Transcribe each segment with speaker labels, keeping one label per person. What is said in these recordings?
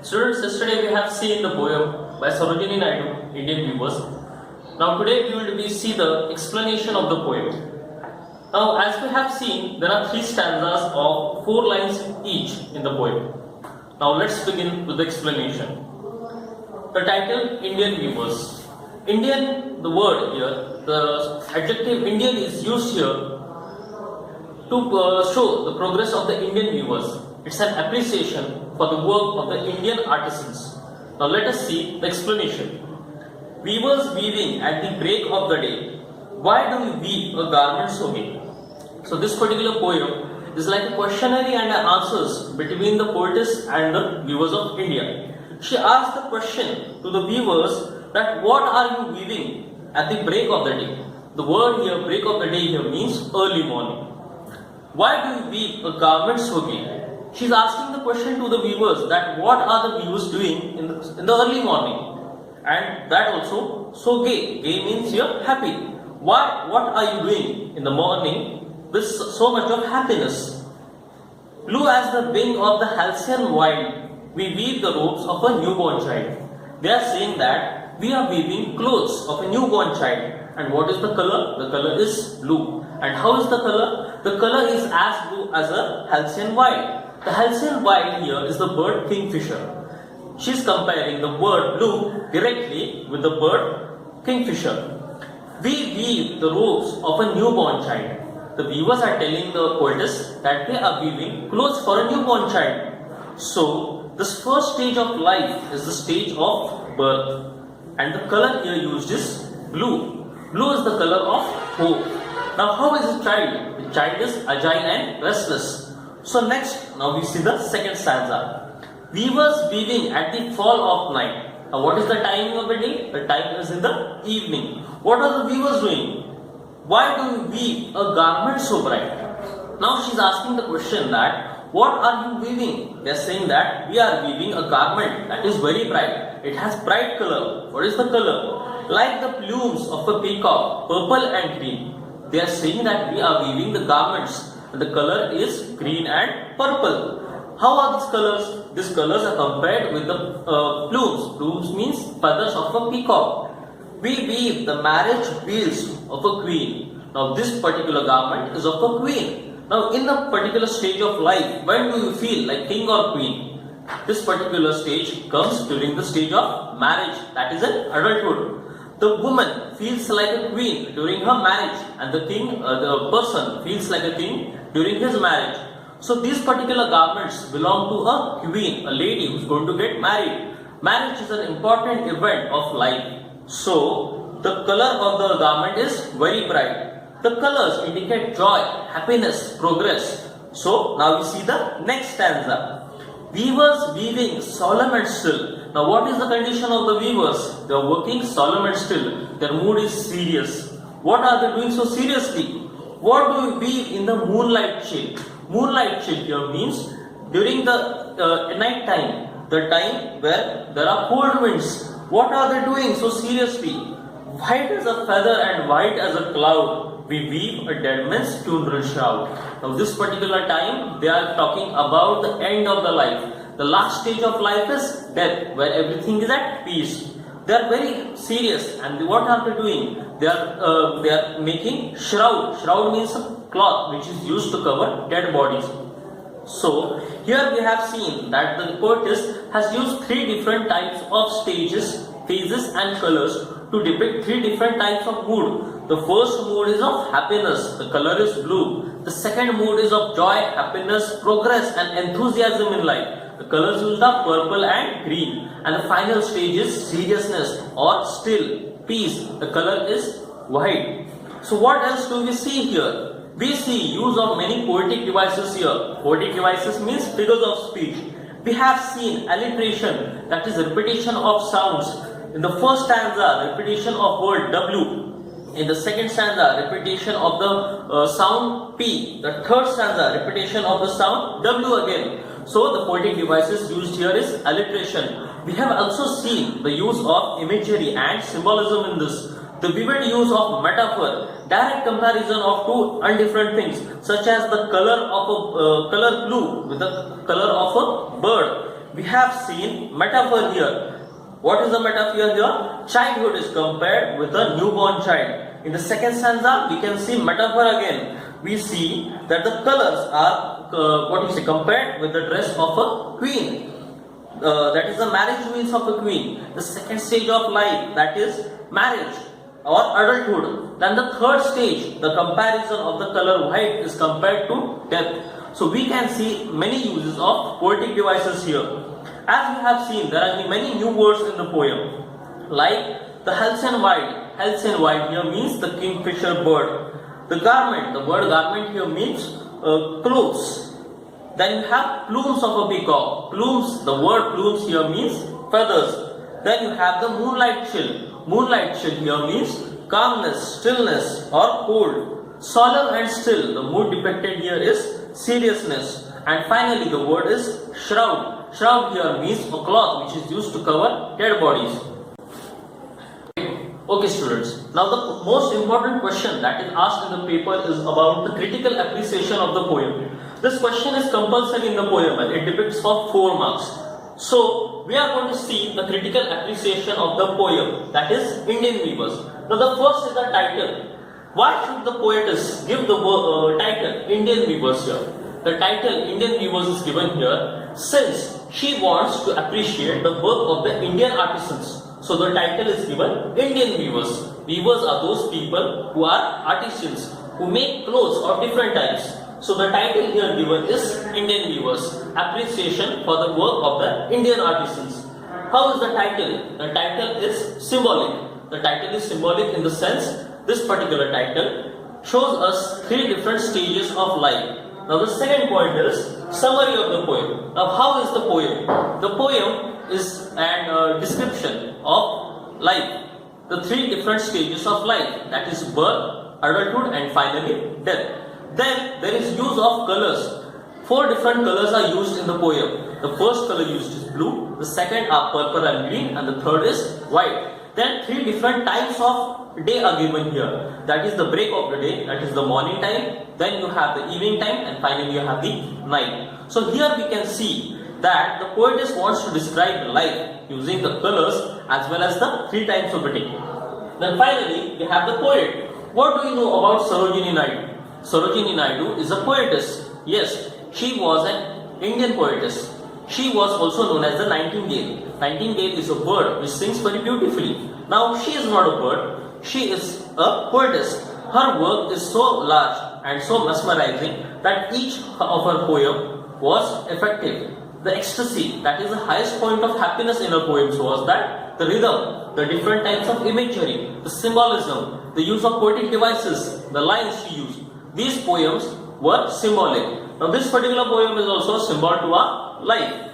Speaker 1: Students, yesterday we have seen the poem by Sarojini Naidu, Indian Weavers. Now today we will see the explanation of the poem. Now as we have seen, there are 3 stanzas of 4 lines each in the poem. Now let's begin with the explanation. The title, Indian Weavers. Indian, the word here, the adjective Indian is used here to show the progress of the Indian weavers. It's an appreciation for the work of the Indian artisans. Now let us see the explanation. Weavers weaving at the break of the day. Why do we weave a garment so gay? So this particular poem is like a questionnaire and answers between the poetess and the weavers of India. She asked the question to the weavers that what are you weaving at the break of the day? The word here, break of the day here means early morning. Why do you weave a garment so gay? She is asking the question to the weavers that what are the weavers doing in the early morning, and that also so gay. Gay means you're happy. Why? What are you doing in the morning with so much of happiness? Blue as the wing of the halcyon wild, we weave the robes of a newborn child. They are saying that we are weaving clothes of a newborn child. And what is the color? The color is blue. And how is the color? The color is as blue as a halcyon wild. The halcyon wild here is the bird kingfisher. She is comparing the word blue directly with the bird kingfisher. We weave the robes of a newborn child. The weavers are telling the poetess that they are weaving clothes for a newborn child. So, this first stage of life is the stage of birth. And the color here used is blue. Blue is the color of hope. Now, how is the child? The child is agile and restless. So next, now we see the second stanza. Weavers weaving at the fall of night. Now, what is the timing of the day? The time is in the evening. What are the weavers doing? Why do we weave a garment so bright? Now she is asking the question that what are you weaving? They are saying that we are weaving a garment that is very bright. It has bright color. What is the color? Like the plumes of a peacock, purple and green. They are saying that we are weaving the garments. The color is green and purple. How are these colors? These colors are compared with the plumes. Plumes means feathers of a peacock. We weave the marriage wheels of a queen. Now this particular garment is of a queen. Now in the particular stage of life, when do you feel like king or queen? This particular stage comes during the stage of marriage, that is in adulthood. The woman feels like a queen during her marriage, and the person feels like a king during his marriage. So these particular garments belong to a queen, a lady who is going to get married. Marriage is an important event of life. So the color of the garment is very bright. The colors indicate joy, happiness, progress. So now we see the next stanza. Weavers weaving solemn and still. Now what is the condition of the weavers? They are working solemn and still. Their mood is serious. What are they doing so seriously? What do we weave in the moonlight shade? Moonlight shade here means during the night time, the time where there are cold winds. What are they doing so seriously? White as a feather and white as a cloud, we weave a dead man's funeral shroud. Now this particular time, they are talking about the end of the life. The last stage of life is death, where everything is at peace. They are very serious, and what are they doing? They are making shroud. Shroud means a cloth which is used to cover dead bodies. So here we have seen that the poetess has used 3 different types of stages, phases and colors to depict 3 different types of mood. The first mood is of happiness, the color is blue. The second mood is of joy, happiness, progress and enthusiasm in life. The colors used are purple and green. And the final stage is seriousness or still, peace. The color is white. So what else do we see here? We see use of many poetic devices here. Poetic devices means figures of speech. We have seen alliteration, that is repetition of sounds. In the first stanza, repetition of word W. In the second stanza, repetition of the sound P. The third stanza, repetition of the sound W again. So the poetic devices used here is alliteration. We have also seen the use of imagery and symbolism in this. The vivid use of metaphor, direct comparison of 2 undifferent things, such as the color of a color blue with the color of a bird. we have seen metaphor here. What is the metaphor here? Childhood is compared with a newborn child. In the second stanza, we can see metaphor again. We see that the colors are compared with the dress of a queen. That is the marriage wheels of a queen. The second stage of life, that is marriage or adulthood. Then the third stage, the comparison of the color white is compared to death. So we can see many uses of poetic devices here. As we have seen, there are many new words in the poem, like the halcyon white. Halcyon white here means the kingfisher bird. The garment, the word garment here means clothes. Then you have plumes of a peacock. Plumes, the word plumes here means feathers. Then you have the moonlight chill. Moonlight chill here means calmness, stillness or cold. Solemn and still, the mood depicted here is seriousness. And finally the word is shroud. Shroud here means a cloth which is used to cover dead bodies. Okay students, now the most important question that is asked in the paper is about the critical appreciation of the poem. This question is compulsory in the poem and it depicts for 4 marks. So we are going to see the critical appreciation of the poem, that is Indian weavers. Now the first is the title. Why should the poetess give the title Indian weavers here? The title Indian weavers is given here since she wants to appreciate the work of the Indian artisans. So the title is given Indian weavers. Weavers are those people who are artisans, who make clothes of different types. So the title here given is Indian weavers, appreciation for the work of the Indian artisans. How is the title? The title is symbolic. The title is symbolic in the sense this particular title shows us 3 different stages of life. Now the second point is summary of the poem. Now how is the poem? The poem is a description of life. The 3 different stages of life, that is birth, adulthood and finally death. Then there is use of colors. 4 different colors are used in the poem. The first color used is blue, the second are purple and green and the third is white. Then 3 different types of day are given here. That is the break of the day, that is the morning time, then you have the evening time and finally you have the night. So here we can see that the poetess wants to describe life using the colors as well as the 3 times of the day. Then finally we have the poet. What do you know about Sarojini Naidu? Sarojini Naidu is a poetess. Yes, she was an Indian poetess. She was also known as the nightingale. Nightingale is a bird which sings very beautifully. Now she is not a bird, she is a poetess. Her work is so large and so mesmerizing that each of her poem was effective. The ecstasy, that is the highest point of happiness in her poems, was that the rhythm, the different types of imagery, the symbolism, the use of poetic devices, the lines she used. These poems were symbolic. Now this particular poem is also a symbol to our life.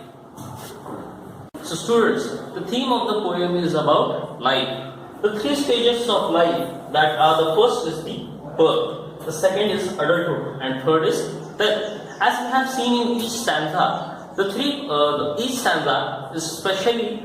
Speaker 1: So students, the theme of the poem is about life. The 3 stages of life, that are, the first is the birth, the second is adulthood and third is death. As we have seen in each stanza, each stanza is specially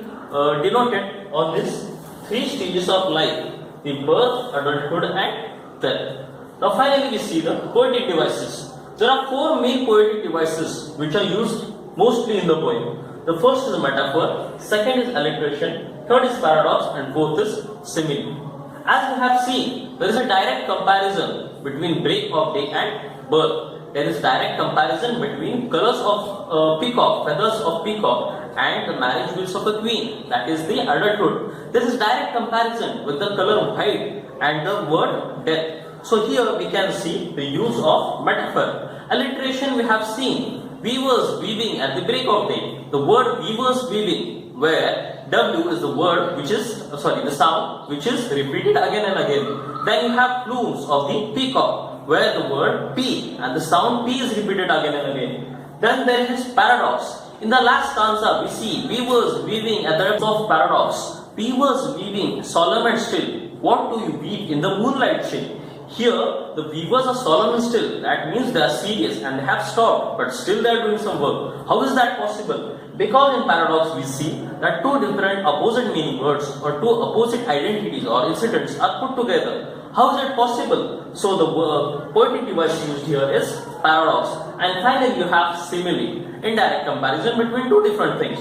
Speaker 1: denoted on these 3 stages of life, the birth, adulthood and death. Now finally we see the poetic devices. There are 4 main poetic devices which are used mostly in the poem. The first is metaphor, second is alliteration, third is paradox and fourth is simile. As we have seen, there is a direct comparison between break of day and birth. There is direct comparison between colors of peacock, feathers of peacock and the marriage wheels of a queen, that is the adulthood. There is direct comparison with the color white and the word death. So here we can see the use of metaphor. Alliteration we have seen, weavers weaving at the break of day. The word weavers weaving, where W is the word which is, the sound which is repeated again and again. Then you have plumes of the peacock, where the word P and the sound P is repeated again and again. Then there is paradox. In the last stanza we see weavers weaving at the depths of paradox. Weavers weaving solemn and still. What do you weave in the moonlight shade? Here the weavers are solemn and still. That means they are serious and they have stopped, but still they are doing some work. How is that possible? Because in paradox we see that 2 different opposite meaning words or 2 opposite identities or incidents are put together. How is it possible? So the poetic device used here is paradox, and finally you have simile, indirect comparison between two different things.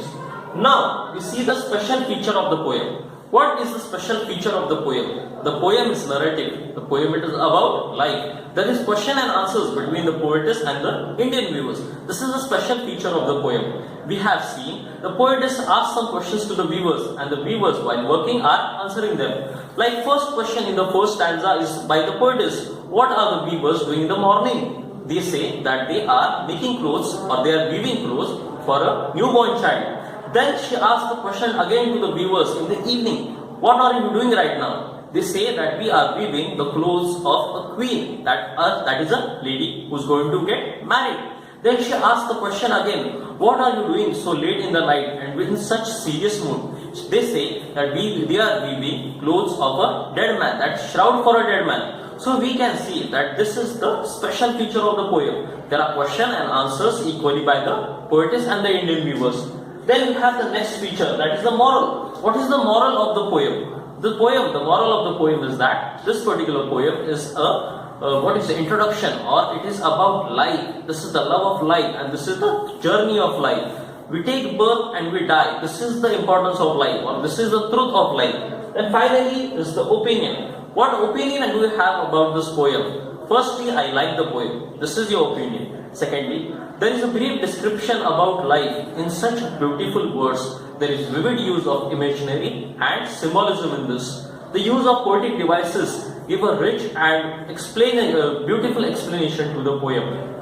Speaker 1: Now we see the special feature of the poem. What is the special feature of the poem? The poem is narrative. The poem it is about life. There is question and answers between the poetess and the Indian viewers. This is a special feature of the poem. We have seen the poetess asks some questions to the viewers, and the viewers while working are answering them. Like first question in the first stanza is by the poetess. What are the weavers doing in the morning? They say that they are making clothes or they are weaving clothes for a newborn child. Then she asks the question again to the viewers in the evening. What are you doing right now? They say that we are weaving the clothes of a queen, that is a lady who is going to get married. Then she asks the question again, what are you doing so late in the night and in such serious mood? They say that they are weaving clothes of a dead man, that shroud for a dead man. So we can see that this is the special feature of the poem. There are question and answers equally by the poetess and the Indian viewers. Then we have the next feature, that is the moral. What is the moral of the poem? The moral of the poem is that this particular poem is the introduction, or it is about life. This is the love of life, and this is the journey of life. We take birth and we die. This is the importance of life, or this is the truth of life. And finally is the opinion. What opinion do you have about this poem? Firstly, I like the poem. This is your opinion. Secondly, there is a brief description about life in such beautiful words. There is vivid use of imagery and symbolism in this. The use of poetic devices give a rich and beautiful explanation to the poem.